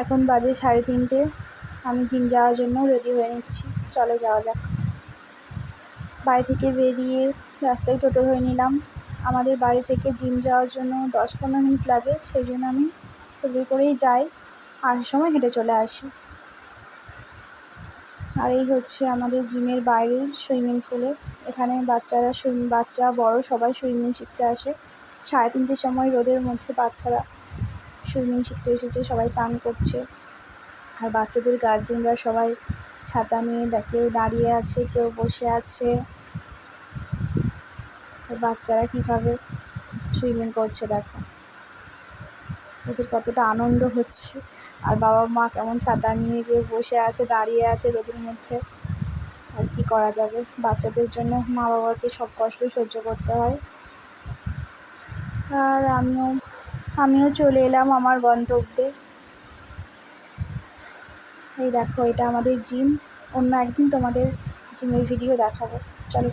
এখন বাজে 3:30। আমি জিম যাওয়ার জন্য রেডি হয়ে নিচ্ছি। চলো যাওয়া যাক। বাড়ি থেকে বেরিয়ে রাস্তায় টোটো ধরে নিলাম। আমাদের বাড়ি থেকে জিম যাওয়ার জন্য 10-15 মিনিট লাগে, সেই জন্য আমি টোটো করেই যাই, আসার সময় হেঁটে চলে আসি। আর এই হচ্ছে আমাদের জিমের বাইরের সুইমিং পুলে। এখানে বাচ্চা বড় সবাই সুইমিং শিখতে আসে। 3:30 সময় রোদের মধ্যে বাচ্চারা সুইমিং শিখতে এসেছে, সবাই স্নান করছে। আর বাচ্চাদের গার্জেনরা সবাই ছাতা নিয়ে কেউ দাঁড়িয়ে আছে, কেউ বসে আছে। বাচ্চারা কীভাবে সুইমিং করছে দেখো, ওদের কতটা আনন্দ হচ্ছে। আর বাবা মা কেমন ছাতা নিয়ে কেউ বসে আছে, দাঁড়িয়ে আছে রোদের মধ্যে। আর কি করা যাবে, বাচ্চাদের জন্য মা বাবাকে সব কষ্ট সহ্য করতে হয়। আর আমিও চলে এলাম আমার গন্তব্যে। এই দেখো, এটা আমাদের জিম। অন্য একদিন তোমাদের জিমের ভিডিও দেখাবো। চলো।